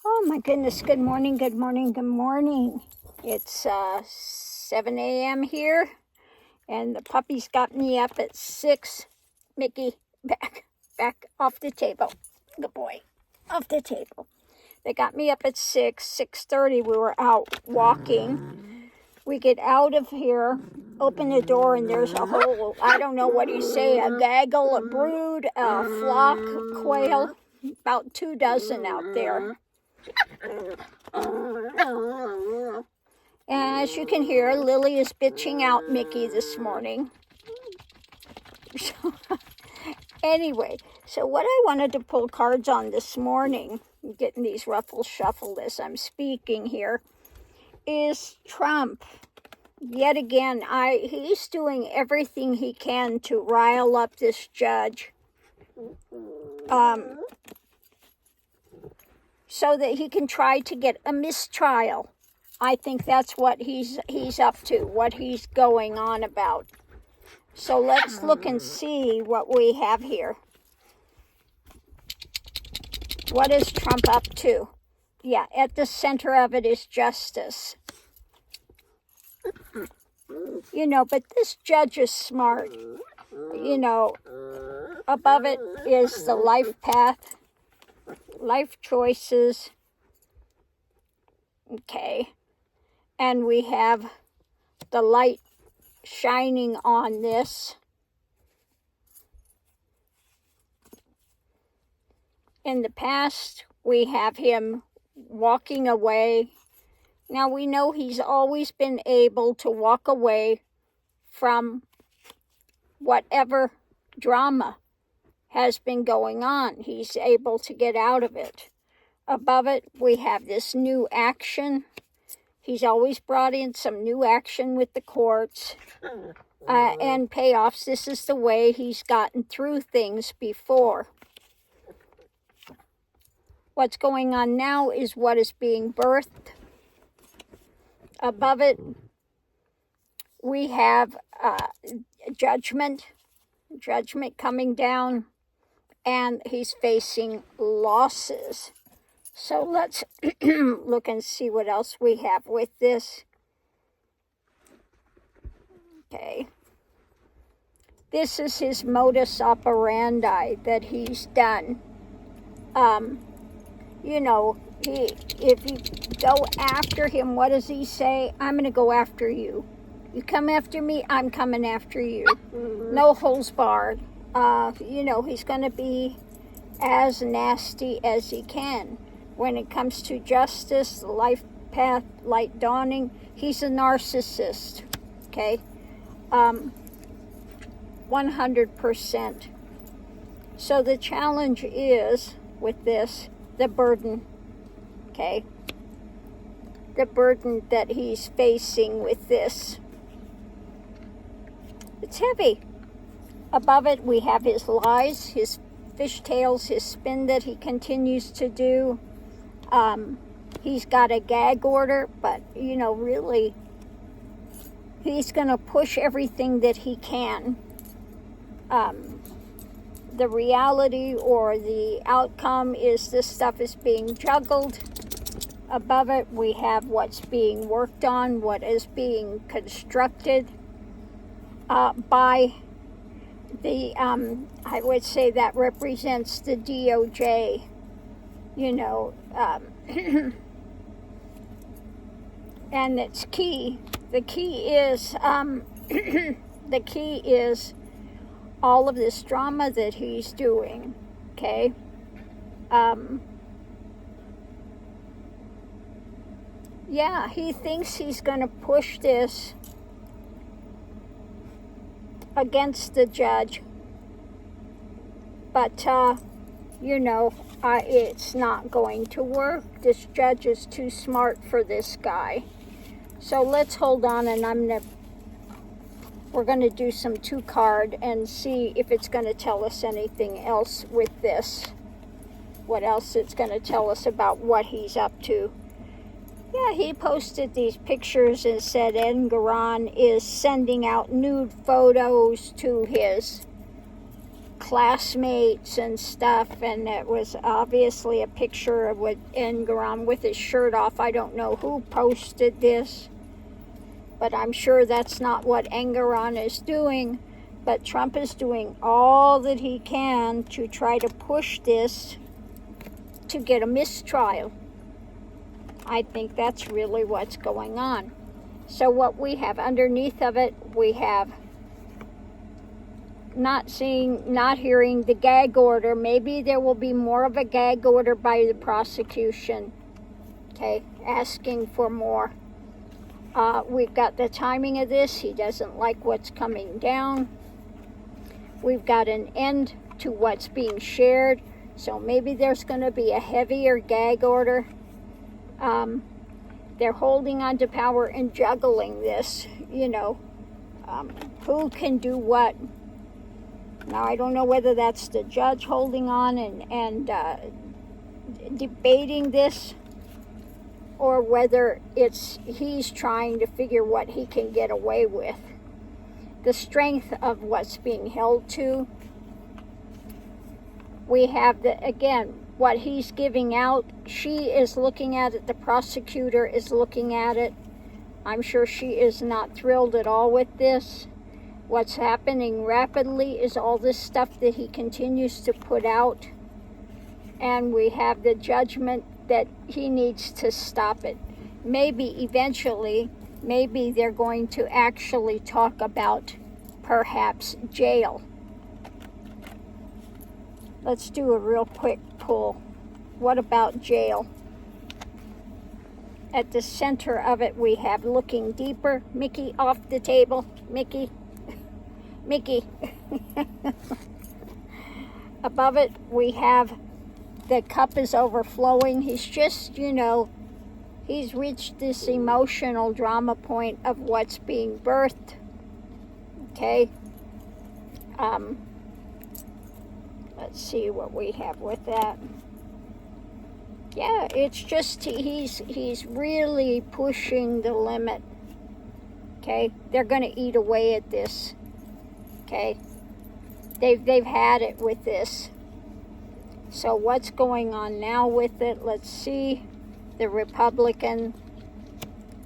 Oh my goodness, good morning, good morning, good morning. It's 7 a.m. here, and the puppies got me up at 6. Mickey, back off the table. Good boy, off the table. They got me up at 6:30. We were out walking. We get out of here, open the door, and there's a whole, I don't know what you say, a gaggle, a brood, a flock, quail, about 24 out there. As you can hear, Lily is bitching out Mickey this morning. Anyway, so what I wanted to pull cards on this morning, getting these ruffles shuffled as I'm speaking here, is Trump. Yet again, he's doing everything he can to rile up this judge. So that he can try to get a mistrial. I think that's what he's up to, what he's going on about. So let's look and see what we have here. What is Trump up to? Yeah, at the center of it is justice. But this judge is smart. Above it is the life path, life choices. Okay. And we have the light shining on this. In the past, we have him walking away. Now, we know he's always been able to walk away from whatever drama has been going on. He's able to get out of it. Above it, we have this new action. He's always brought in some new action with the courts and payoffs. This is the way he's gotten through things before. What's going on now is what is being birthed. Above it, we have judgment coming down, and he's facing losses. So let's look and see what else we have with this. Okay. This is his modus operandi that he's done. If you go after him, what does he say? I'm going to go after you. You come after me, I'm coming after you. No holds barred. He's going to be as nasty as he can. When it comes to justice, the life path, light dawning, he's a narcissist, okay? 100%. So the challenge is, with this, the burden, okay? The burden that he's facing with this. It's heavy. Above it, we have his lies, his fishtails, his spin that he continues to do. He's got a gag order, but, really, he's going to push everything that he can. The reality or the outcome is this stuff is being juggled. Above it, we have what's being worked on, what is being constructed by the, I would say that represents the DOJ, and it's key. The key is, all of this drama that he's doing, okay? He thinks he's going to push this against the judge, but, it's not going to work. This judge is too smart for this guy. So let's hold on, and we're going to do some 2-card and see if it's going to tell us anything else with this. What else it's going to tell us about what he's up to. Yeah, he posted these pictures and said Engaran is sending out nude photos to his classmates and stuff, and it was obviously a picture of with Engeron with his shirt off. I don't know who posted this, but I'm sure that's not what Engeron is doing. But Trump is doing all that he can to try to push this to get a mistrial. I think that's really what's going on. So what we have underneath of it, we have not seeing, not hearing the gag order. Maybe there will be more of a gag order by the prosecution, okay, asking for more. We've got the timing of this. He doesn't like what's coming down. We've got an end to what's being shared. So maybe there's going to be a heavier gag order. They're holding on to power and juggling this, you know, who can do what. Now, I don't know whether that's the judge holding on and debating this, or whether it's he's trying to figure what he can get away with. The strength of what's being held to. We have, again, what he's giving out. She is looking at it. The prosecutor is looking at it. I'm sure she is not thrilled at all with this. What's happening rapidly is all this stuff that he continues to put out. And we have the judgment that he needs to stop it. Maybe eventually, maybe they're going to actually talk about perhaps jail. Let's do a real quick pull. What about jail? At the center of it, we have looking deeper. Mickey, off the table. Mickey. Mickey. Above it, we have the cup is overflowing. He's just, you know, he's reached this emotional drama point of what's being birthed. Okay. Let's see what we have with that. Yeah, it's just he's really pushing the limit. Okay, they're going to eat away at this. Okay, they've had it with this. So what's going on now with it? Let's see. The Republican,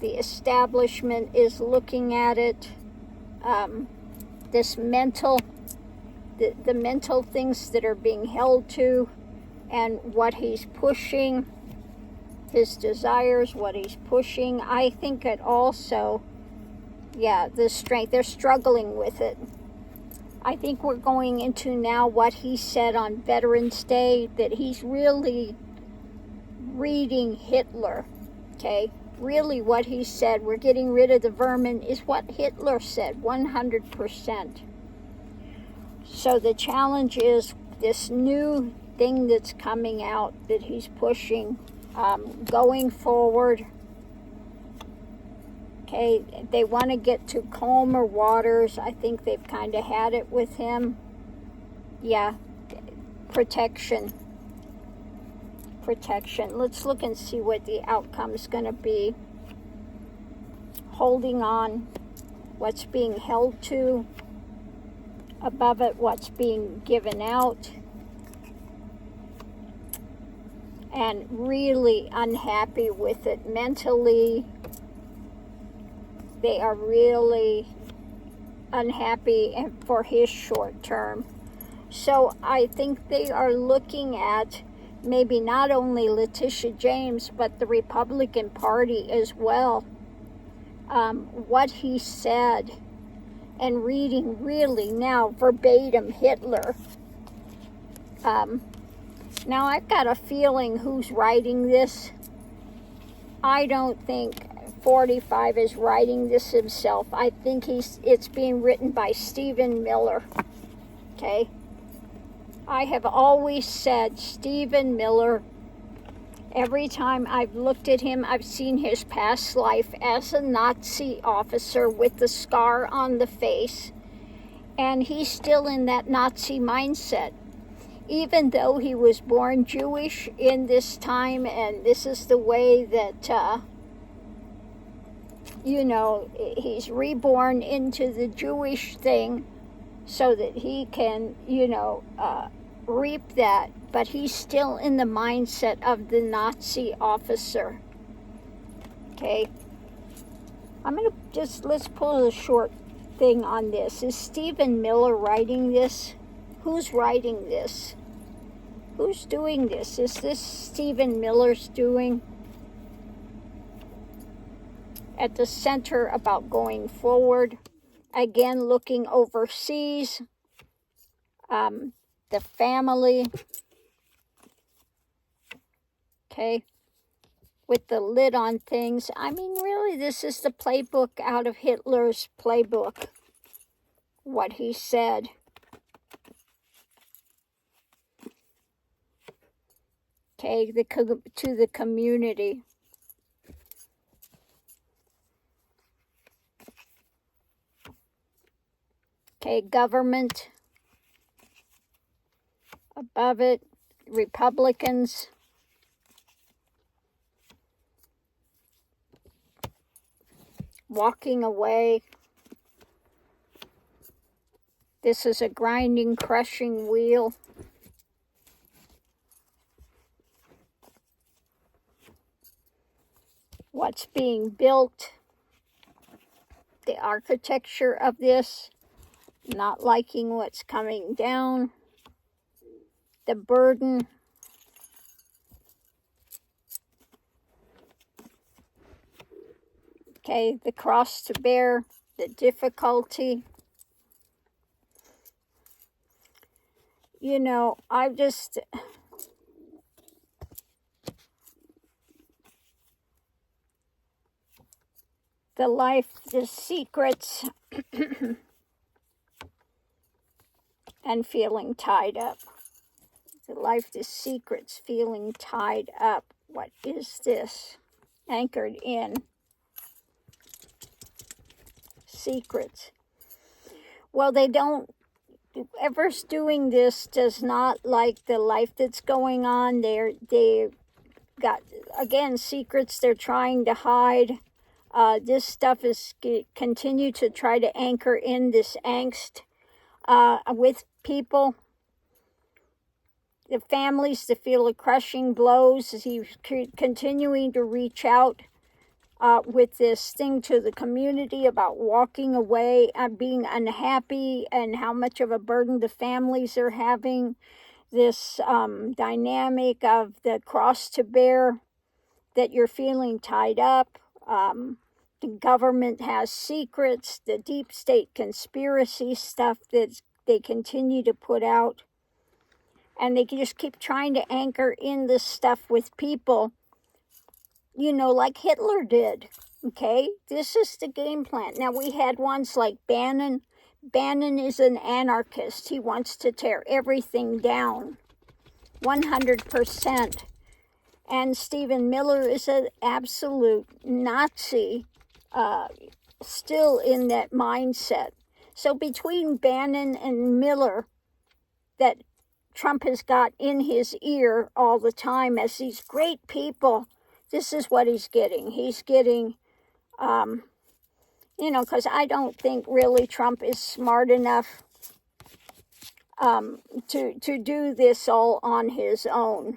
the establishment is looking at it. This mental, the mental things that are being held to, and what he's pushing, his desires, what he's pushing. I think it also, yeah, the strength, they're struggling with it. I think we're going into now what he said on Veterans Day, that he's really reading Hitler, okay? Really what he said, we're getting rid of the vermin, is what Hitler said, 100%. So the challenge is this new thing that's coming out that he's pushing, going forward. Okay, they want to get to calmer waters. I think they've kind of had it with him. Yeah, protection. Protection. Let's look and see what the outcome is going to be. Holding on, what's being held to. Above it, what's being given out. And really unhappy with it mentally. They are really unhappy for his short term. So I think they are looking at maybe not only Letitia James, but the Republican Party as well. What he said, and reading really now verbatim Hitler. Now I've got a feeling who's writing this. I don't think 45 is writing this himself. I think it's being written by Stephen Miller. Okay? I have always said Stephen Miller, every time I've looked at him, I've seen his past life as a Nazi officer with the scar on the face. And he's still in that Nazi mindset. Even though he was born Jewish in this time, and this is the way that, you know, he's reborn into the Jewish thing. so that he can, reap that. But he's still in the mindset of the Nazi officer. Okay. Let's pull a short thing on this. Is Stephen Miller writing this? Who's writing this? Who's doing this? Is this Stephen Miller's doing? At the center about going forward. Again, looking overseas. The family. Okay. With the lid on things. I mean, really, this is the playbook out of Hitler's playbook. What he said. Okay, to the community. Okay, government. Above it, Republicans. Walking away. This is a grinding, crushing wheel. What's being built. The architecture of this. Not liking what's coming down. The burden. Okay, the cross to bear. The difficulty. The life, the secrets, and feeling tied up. The life, the secrets, feeling tied up. What is this? Anchored in. Secrets. Well, they don't, whoever's doing this does not like the life that's going on. They got, again, secrets they're trying to hide. This stuff is continue to try to anchor in this angst with people. The families to feel the crushing blows as he's continuing to reach out with this thing to the community about walking away, being unhappy, and how much of a burden the families are having. This dynamic of the cross to bear, that you're feeling tied up. The government has secrets, the deep state conspiracy stuff that they continue to put out. And they just keep trying to anchor in this stuff with people, like Hitler did. Okay? This is the game plan. Now, we had ones like Bannon. Bannon is an anarchist. He wants to tear everything down. 100%. And Stephen Miller is an absolute Nazi, still in that mindset. So between Bannon and Miller, that Trump has got in his ear all the time as these great people, this is what he's getting. He's getting, because I don't think really Trump is smart enough to do this all on his own.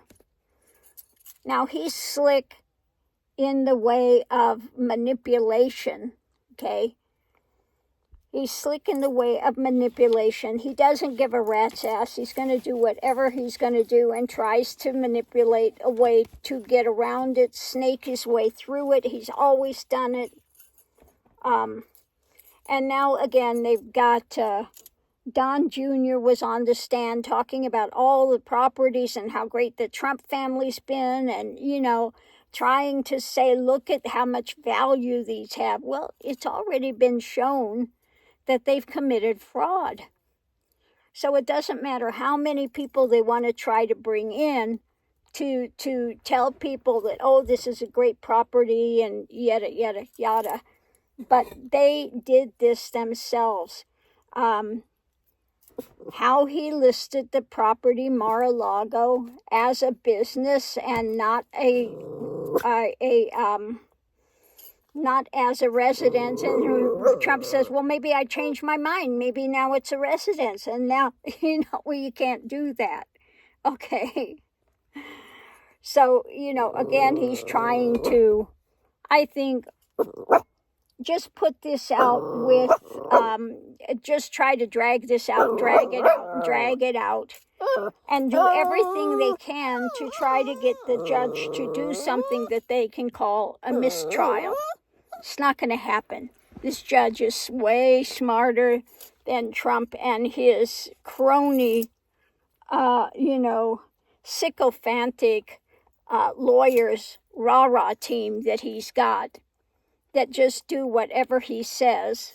Now, he's slick in the way of manipulation, okay? He's slick in the way of manipulation. He doesn't give a rat's ass. He's going to do whatever he's going to do and tries to manipulate a way to get around it, snake his way through it. He's always done it. And now, again, they've got Don Jr. was on the stand talking about all the properties and how great the Trump family's been and, trying to say, look at how much value these have. Well, it's already been shown that they've committed fraud. So it doesn't matter how many people they want to try to bring in to tell people that, oh, this is a great property and yada, yada, yada. But they did this themselves. How he listed the property Mar-a-Lago as a business and not a not as a residence. And Trump says, well, maybe I changed my mind. Maybe now it's a residence. And now, well, you can't do that. Okay. So, again, he's trying to, I think, just put this out with, just try to drag this out, drag it out, and do everything they can to try to get the judge to do something that they can call a mistrial. It's not going to happen. This judge is way smarter than Trump and his crony, sycophantic lawyers, rah-rah team that he's got, that just do whatever he says,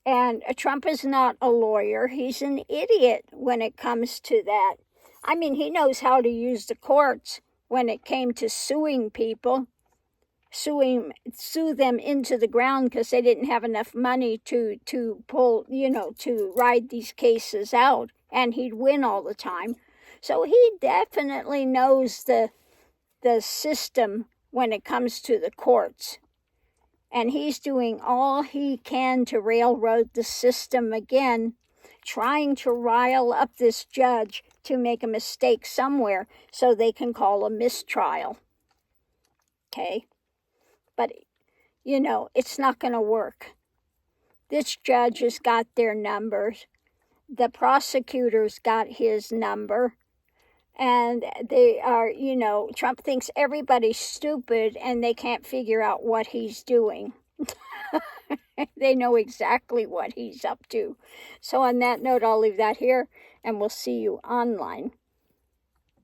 And Trump is not a lawyer. He's an idiot when it comes to that. I mean, he knows how to use the courts when it came to suing people, sue them into the ground because they didn't have enough money to pull, to ride these cases out, and he'd win all the time. So he definitely knows the system when it comes to the courts. And he's doing all he can to railroad the system again, trying to rile up this judge to make a mistake somewhere so they can call a mistrial. Okay? But, it's not going to work. This judge has got their numbers. The prosecutor's got his number. And they are, Trump thinks everybody's stupid and they can't figure out what he's doing. They know exactly what he's up to. So on that note, I'll leave that here and we'll see you online.